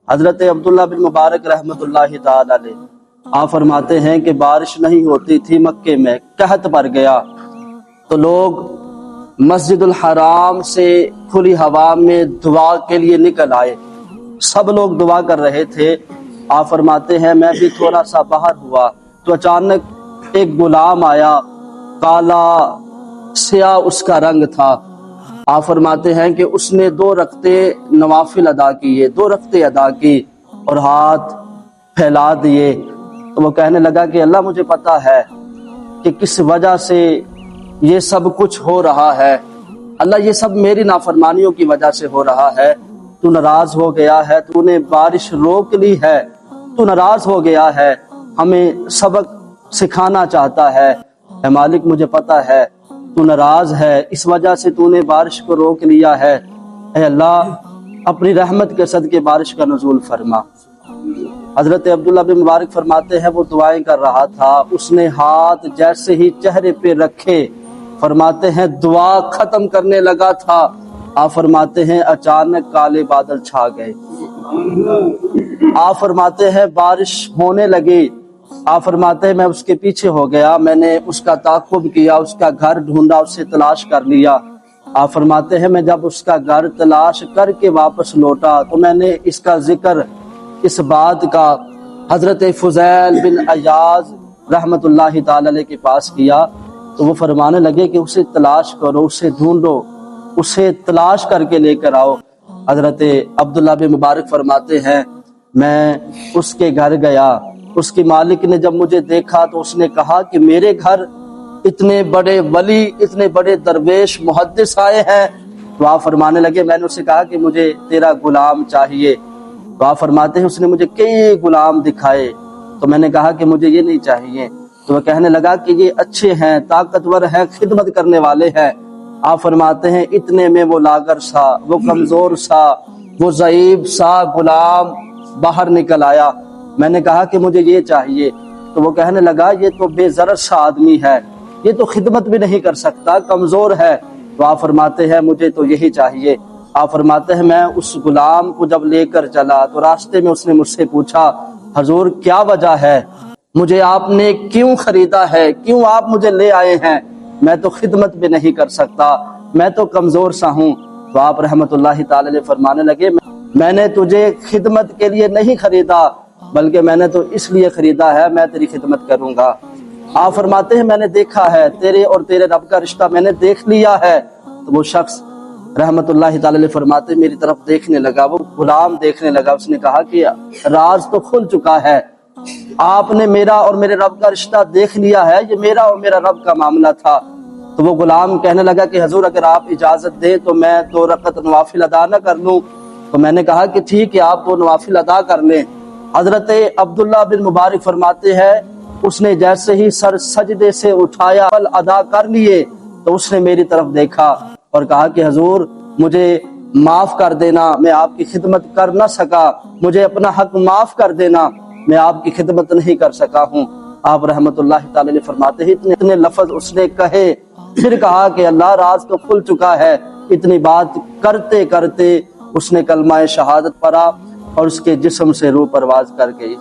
حضرت عبداللہ بن مبارک رحمۃ اللہ تعالی علیہ آپ فرماتے ہیں کہ بارش نہیں ہوتی تھی مکے میں، قحط پڑ گیا تو لوگ مسجد الحرام سے کھلی ہوا میں دعا کے لیے نکل آئے، سب لوگ دعا کر رہے تھے۔ آپ فرماتے ہیں میں بھی تھوڑا سا باہر ہوا تو اچانک ایک غلام آیا، کالا سیاہ اس کا رنگ تھا۔ آپ فرماتے ہیں کہ اس نے 2 رکعتیں نوافل ادا کیے، 2 رکعتیں ادا کی اور ہاتھ پھیلا دیے تو وہ کہنے لگا کہ اللہ مجھے پتا ہے کہ کس وجہ سے یہ سب کچھ ہو رہا ہے، اللہ یہ سب میری نافرمانیوں کی وجہ سے ہو رہا ہے، تو ناراض ہو گیا ہے، تو نے بارش روک لی ہے، تو ناراض ہو گیا ہے، ہمیں سبق سکھانا چاہتا ہے۔ اے مالک مجھے پتا ہے تو ناراض ہے، اس وجہ سے تو نے بارش کو روک لیا ہے، اے اللہ اپنی رحمت کے صدقے بارش کا نزول فرما۔ حضرت عبداللہ بن مبارک فرماتے ہیں وہ دعائیں کر رہا تھا، اس نے ہاتھ جیسے ہی چہرے پہ رکھے، فرماتے ہیں دعا ختم کرنے لگا تھا، آپ فرماتے ہیں اچانک کالے بادل چھا گئے، آپ فرماتے ہیں بارش ہونے لگی، آپ فرماتے ہیں میں اس کے پیچھے ہو گیا، میں نے اس کا تعاقب کیا، اس کا گھر ڈھونڈا، اسے تلاش کر لیا۔ آپ فرماتے ہیں میں جب اس کا گھر تلاش کر کے واپس لوٹا تو میں نے اس کا ذکر اس بات کا حضرت فضیل بن عیاض رحمت اللہ تعالی علیہ کے پاس کیا تو وہ فرمانے لگے کہ اسے تلاش کرو، اسے ڈھونڈو، اسے تلاش کر کے لے کر آؤ۔ حضرت عبداللہ بن مبارک فرماتے ہیں میں اس کے گھر گیا، اس کے مالک نے جب مجھے دیکھا تو اس نے کہا کہ میرے گھر اتنے بڑے ولی، اتنے بڑے درویش محدث آئے ہیں، تو آپ فرمانے لگے میں نے اسے کہا کہ مجھے تیرا غلام چاہیے، تو آپ فرماتے ہیں اس نے مجھے کئی غلام دکھائے تو میں نے کہا کہ مجھے یہ نہیں چاہیے، تو وہ کہنے لگا کہ یہ اچھے ہیں، طاقتور ہیں، خدمت کرنے والے ہیں۔ آپ فرماتے ہیں اتنے میں وہ لاغر سا، وہ کمزور سا، وہ ضعیف سا غلام باہر نکل آیا، میں نے کہا کہ مجھے یہ چاہیے، تو وہ کہنے لگا یہ تو بے ضرر سا آدمی ہے، یہ تو خدمت بھی نہیں کر سکتا، کمزور ہے، تو آپ فرماتے ہیں مجھے تو یہی چاہیے۔ آپ فرماتے ہیں میں اس غلام کو جب لے کر چلا تو راستے میں اس نے مجھ سے پوچھا حضور کیا وجہ ہے، مجھے آپ نے کیوں خریدا ہے، کیوں آپ مجھے لے آئے ہیں، میں تو خدمت بھی نہیں کر سکتا، میں تو کمزور سا ہوں۔ تو آپ رحمت اللہ تعالی علیہ فرمانے لگے میں نے تجھے خدمت کے لیے نہیں خریدا بلکہ میں نے تو اس لیے خریدا ہے میں تیری خدمت کروں گا۔ آپ فرماتے ہیں میں نے دیکھا ہے تیرے اور تیرے رب کا رشتہ میں نے دیکھ لیا ہے، تو وہ شخص رحمت اللہ تعالی علیہ فرماتے میری طرف دیکھنے لگا، وہ غلام دیکھنے لگا، اس نے کہا کہ راز تو کھل چکا ہے، آپ نے میرا اور میرے رب کا رشتہ دیکھ لیا ہے، یہ میرا اور میرا رب کا معاملہ تھا۔ تو وہ غلام کہنے لگا کہ حضور اگر آپ اجازت دیں تو میں 2 رکعت نوافل ادا نہ کر لوں، تو میں نے کہا کہ ٹھیک ہے آپ 2 نوافل ادا کر لیں۔ حضرت عبداللہ بن مبارک فرماتے ہیں اس نے جیسے ہی سر سجدے سے اٹھایا ادا کر لیے تو اس نے میری طرف دیکھا اور کہا کہ حضور مجھے معاف کر دینا، میں آپ کی خدمت کر نہ سکا، مجھے اپنا حق معاف کر دینا، میں آپ کی خدمت نہیں کر سکا ہوں۔ آپ رحمت اللہ تعالی علیہ فرماتے ہیں اتنے لفظ اس نے کہے، پھر کہا کہ اللہ راز تو کھل چکا ہے۔ اتنی بات کرتے کرتے اس نے کلمہ شہادت پڑھا اور اس کے جسم سے روح پرواز کر گئی۔